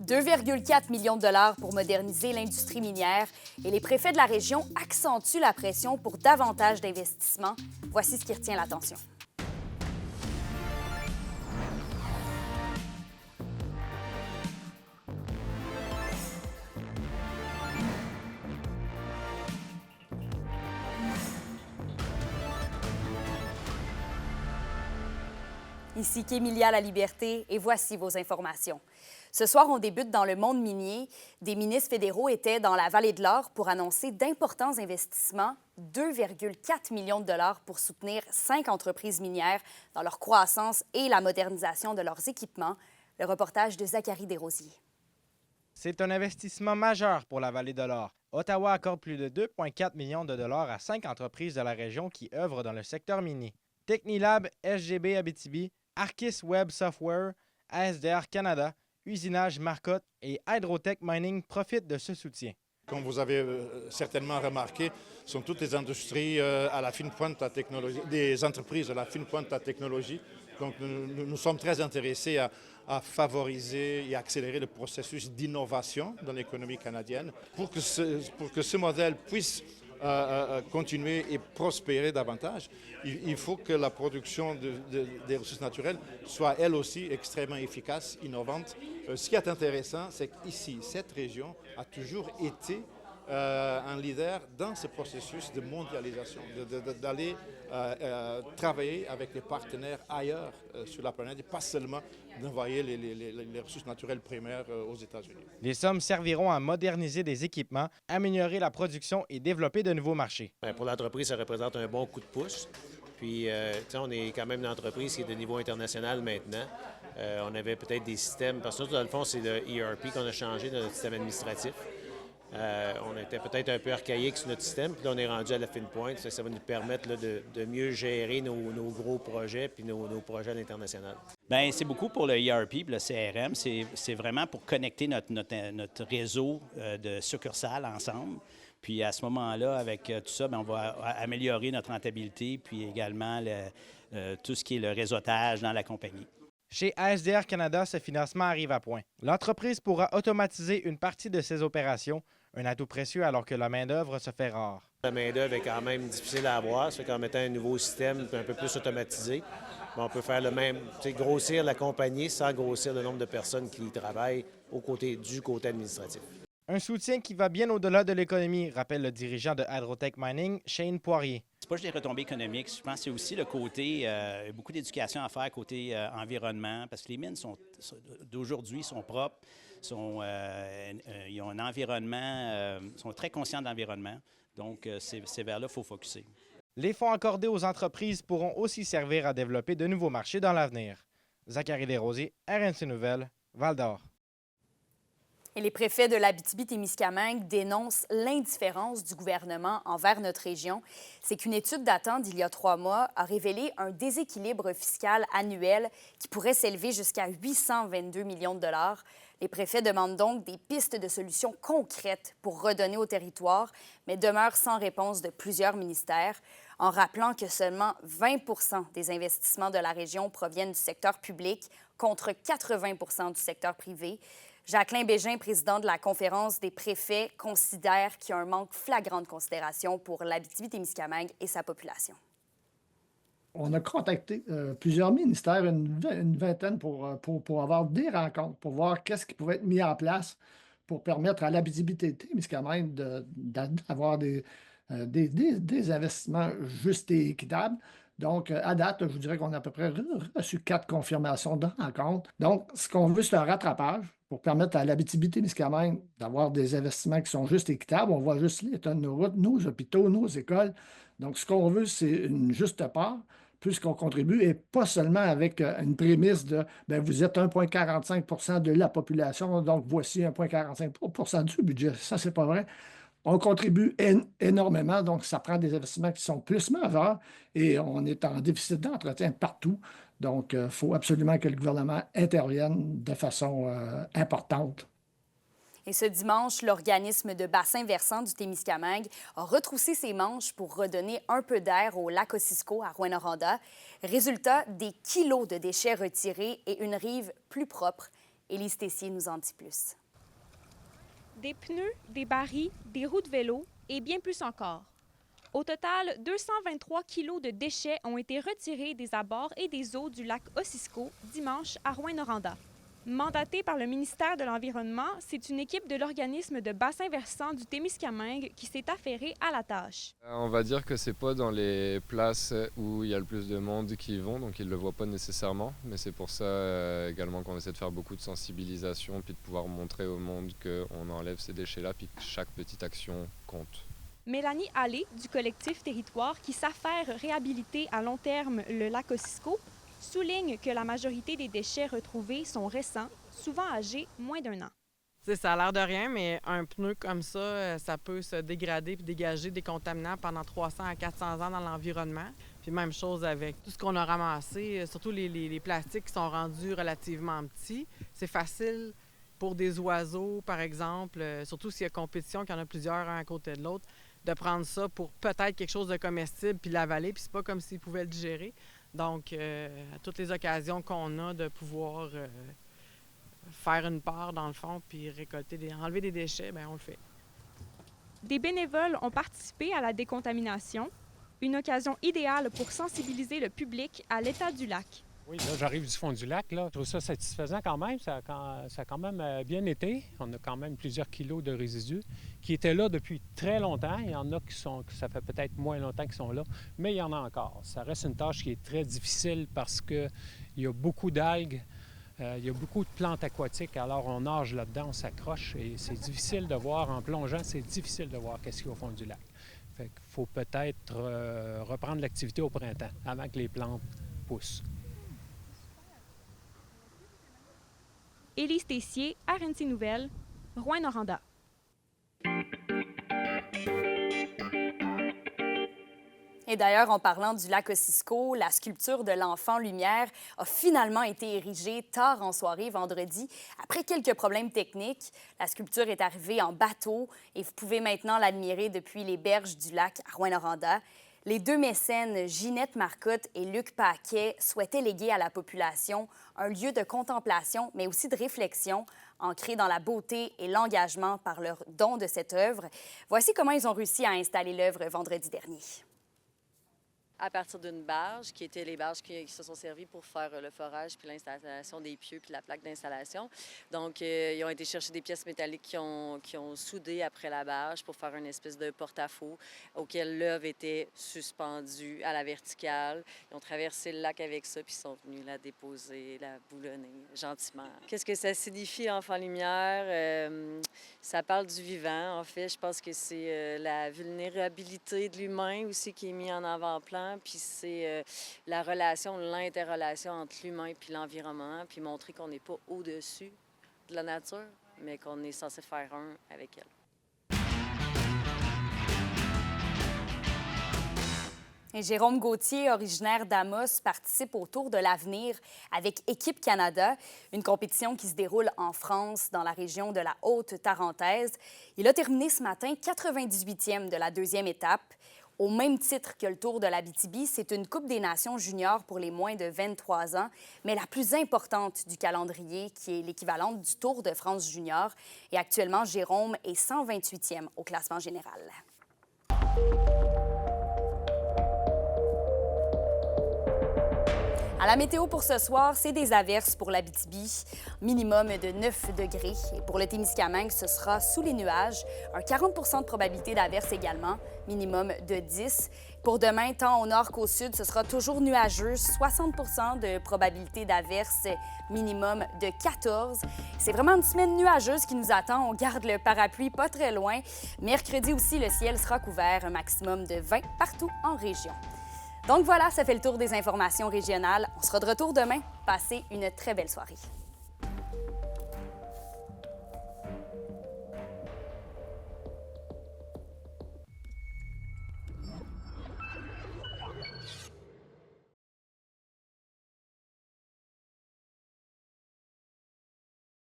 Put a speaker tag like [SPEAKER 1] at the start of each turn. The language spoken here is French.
[SPEAKER 1] 2,4 millions de dollars pour moderniser l'industrie minière et les préfets de la région accentuent la pression pour davantage d'investissements. Voici ce qui retient l'attention. Ici Kémilia La Liberté et voici vos informations. Ce soir, on débute dans le monde minier. Des ministres fédéraux étaient dans la Vallée de l'Or pour annoncer d'importants investissements, 2,4 millions de dollars pour soutenir 5 entreprises minières dans leur croissance et la modernisation de leurs équipements. Le reportage de Zachary Desrosiers.
[SPEAKER 2] C'est un investissement majeur pour la Vallée de l'Or. Ottawa accorde plus de 2,4 millions de dollars à 5 entreprises de la région qui œuvrent dans le secteur minier. Technilab, SGB Abitibi, Arcis Web Software, ASDR Canada, Usinage Marcotte et Hydrotech Mining profitent de ce soutien.
[SPEAKER 3] Comme vous avez certainement remarqué, ce sont toutes les industries à la fine pointe à technologie, des entreprises à la fine pointe à technologie. Donc nous sommes très intéressés à favoriser et accélérer le processus d'innovation dans l'économie canadienne pour que ce modèle puisse continuer et prospérer davantage. Il faut que la production des ressources naturelles soit elle aussi extrêmement efficace, innovante. Ce qui est intéressant, c'est qu'ici, cette région a toujours été un leader dans ce processus de mondialisation, d'aller travailler avec les partenaires ailleurs sur la planète et pas seulement d'envoyer les ressources naturelles primaires aux États-Unis.
[SPEAKER 2] Les sommes serviront à moderniser des équipements, améliorer la production et développer de nouveaux marchés.
[SPEAKER 4] Pour l'entreprise, ça représente un bon coup de pouce. Puis, on est quand même une entreprise qui est de niveau international maintenant. On avait peut-être des systèmes, parce que nous, dans le fond, c'est le ERP qu'on a changé dans notre système administratif. On était peut-être un peu archaïque sur notre système, puis là, on est rendu à la fine pointe. Ça va nous permettre là, de mieux gérer nos gros projets puis nos projets à l'international.
[SPEAKER 5] Bien, c'est beaucoup pour le ERP et le CRM. C'est vraiment pour connecter notre réseau de succursales ensemble. Puis à ce moment-là, avec tout ça, bien, on va améliorer notre rentabilité puis également tout ce qui est le réseautage dans la compagnie.
[SPEAKER 2] Chez ASDR Canada, ce financement arrive à point. L'entreprise pourra automatiser une partie de ses opérations, un atout précieux alors que la main-d'œuvre se fait rare.
[SPEAKER 4] La main-d'œuvre est quand même difficile à avoir, ça fait qu'en mettant un nouveau système un peu plus automatisé, on peut faire le même, grossir la compagnie sans grossir le nombre de personnes qui y travaillent du côté administratif.
[SPEAKER 2] Un soutien qui va bien au-delà de l'économie, rappelle le dirigeant de Hydrotech Mining, Shane Poirier.
[SPEAKER 5] C'est pas juste des retombées économiques. Je pense que c'est aussi le côté, beaucoup d'éducation à faire côté environnement, parce que les mines d'aujourd'hui sont propres, ils ont un environnement, sont très conscients de l'environnement. Donc, c'est vers là qu'il faut focusser.
[SPEAKER 2] Les fonds accordés aux entreprises pourront aussi servir à développer de nouveaux marchés dans l'avenir. Zachary Desrosiers, RNC Nouvelles, Val-d'Or.
[SPEAKER 1] Et les préfets de l'Abitibi-Témiscamingue dénoncent l'indifférence du gouvernement envers notre région. C'est qu'une étude datant d'il y a 3 mois a révélé un déséquilibre fiscal annuel qui pourrait s'élever jusqu'à 822 millions de dollars. Les préfets demandent donc des pistes de solutions concrètes pour redonner au territoire, mais demeurent sans réponse de plusieurs ministères, en rappelant que seulement 20 des investissements de la région proviennent du secteur public, contre 80 du secteur privé. Jacqueline Bégin, président de la Conférence des préfets, considère qu'il y a un manque flagrant de considération pour l'Abitibi-Témiscamingue et sa population.
[SPEAKER 6] On a contacté plusieurs ministères, une vingtaine, pour avoir des rencontres, pour voir qu'est-ce qui pouvait être mis en place pour permettre à l'Abitibi-Témiscamingue d'avoir des investissements justes et équitables. Donc, à date, je vous dirais qu'on a à peu près reçu 4 confirmations de rencontres. Donc, ce qu'on veut, c'est un rattrapage pour permettre à l'Abitibi-Témiscamingue d'avoir des investissements qui sont justes et équitables. On voit juste l'état de nos routes, nos hôpitaux, nos écoles. Donc, ce qu'on veut, c'est une juste part, puisqu'on contribue, et pas seulement avec une prémisse de bien, vous êtes 1,45 % de la population, donc voici 1,45 % du budget. Ça, c'est pas vrai. On contribue énormément, donc ça prend des investissements qui sont plus majeurs et on est en déficit d'entretien partout. Donc, il faut absolument que le gouvernement intervienne de façon importante.
[SPEAKER 1] Et ce dimanche, l'organisme de bassin versant du Témiscamingue a retroussé ses manches pour redonner un peu d'air au lac Ossisco à Rouyn-Noranda. Résultat, des kilos de déchets retirés et une rive plus propre. Élise Tessier nous en dit plus.
[SPEAKER 7] Des pneus, des barils, des roues de vélo et bien plus encore. Au total, 223 kilos de déchets ont été retirés des abords et des eaux du lac Ossisco dimanche à Rouyn-Noranda. Mandatée par le ministère de l'Environnement, c'est une équipe de l'organisme de bassin versant du Témiscamingue qui s'est affairée à la tâche.
[SPEAKER 8] On va dire que c'est pas dans les places où il y a le plus de monde qui y vont, donc ils le voient pas nécessairement. Mais c'est pour ça également qu'on essaie de faire beaucoup de sensibilisation puis de pouvoir montrer au monde qu'on enlève ces déchets-là puis que chaque petite action compte.
[SPEAKER 7] Mélanie Allé, du collectif Territoire, qui s'affaire réhabiliter à long terme le lac Ossisco, souligne que la majorité des déchets retrouvés sont récents, souvent âgés moins d'1 an.
[SPEAKER 9] Ça a l'air de rien, mais un pneu comme ça peut se dégrader et dégager des contaminants pendant 300 à 400 ans dans l'environnement. Puis même chose avec tout ce qu'on a ramassé, surtout les plastiques qui sont rendus relativement petits. C'est facile pour des oiseaux, par exemple, surtout s'il y a compétition, qu'il y en a plusieurs un à côté de l'autre, de prendre ça pour peut-être quelque chose de comestible puis l'avaler, puis c'est pas comme s'ils pouvaient le digérer. Donc, à toutes les occasions qu'on a de pouvoir faire une part, dans le fond, puis enlever des déchets, bien, on le fait.
[SPEAKER 7] Des bénévoles ont participé à la décontamination, une occasion idéale pour sensibiliser le public à l'état du lac.
[SPEAKER 10] Oui, là, j'arrive du fond du lac, là. Je trouve ça satisfaisant quand même. Ça a quand même bien été. On a quand même plusieurs kilos de résidus qui étaient là depuis très longtemps. Il y en a que ça fait peut-être moins longtemps qu'ils sont là, mais il y en a encore. Ça reste une tâche qui est très difficile parce qu'il y a beaucoup d'algues, il y a beaucoup de plantes aquatiques. Alors, on nage là-dedans, on s'accroche et c'est difficile de voir, en plongeant, c'est difficile de voir qu'est-ce qu'il y a au fond du lac. Fait qu'il faut peut-être reprendre l'activité au printemps avant que les plantes poussent.
[SPEAKER 7] Élise Tessier, RNC Nouvelles, Rouyn-Noranda.
[SPEAKER 1] Et d'ailleurs, en parlant du lac Ossisco, la sculpture de l'enfant lumière a finalement été érigée tard en soirée vendredi. Après quelques problèmes techniques, la sculpture est arrivée en bateau et vous pouvez maintenant l'admirer depuis les berges du lac à Rouyn-Noranda. Les deux mécènes, Ginette Marcotte et Luc Paquet, souhaitaient léguer à la population un lieu de contemplation, mais aussi de réflexion, ancré dans la beauté et l'engagement par leur don de cette œuvre. Voici comment ils ont réussi à installer l'œuvre vendredi dernier.
[SPEAKER 11] À partir d'une barge, qui étaient les barges qui se sont servies pour faire le forage puis l'installation des pieux puis la plaque d'installation. Donc, ils ont été chercher des pièces métalliques qui ont soudé après la barge pour faire une espèce de porte-à-faux auquel l'œuvre était suspendue à la verticale. Ils ont traversé le lac avec ça puis sont venus la déposer, la boulonner gentiment. Qu'est-ce que ça signifie, Enfant Lumière? Ça parle du vivant, en fait. Je pense que c'est la vulnérabilité de l'humain aussi qui est mis en avant-plan. Puis c'est la relation, l'interrelation entre l'humain et l'environnement, puis montrer qu'on n'est pas au-dessus de la nature, mais qu'on est censé faire un avec elle.
[SPEAKER 1] Et Jérôme Gauthier, originaire d'Amos, participe au Tour de l'avenir avec Équipe Canada, une compétition qui se déroule en France, dans la région de la Haute-Tarentaise. Il a terminé ce matin 98e de la deuxième étape. Au même titre que le Tour de l'Abitibi, c'est une Coupe des Nations juniors pour les moins de 23 ans, mais la plus importante du calendrier, qui est l'équivalente du Tour de France junior. Et actuellement, Jérôme est 128e au classement général. À la météo pour ce soir, c'est des averses pour l'Abitibi, minimum de 9 degrés. Et pour le Témiscamingue, ce sera sous les nuages, un 40 de probabilité d'averses également, minimum de 10. Pour demain, tant au nord qu'au sud, ce sera toujours nuageux, 60 de probabilité d'averses, minimum de 14. C'est vraiment une semaine nuageuse qui nous attend. On garde le parapluie pas très loin. Mercredi aussi, le ciel sera couvert, un maximum de 20 partout en région. Donc voilà, ça fait le tour des informations régionales. On sera de retour demain. Passez une très belle soirée.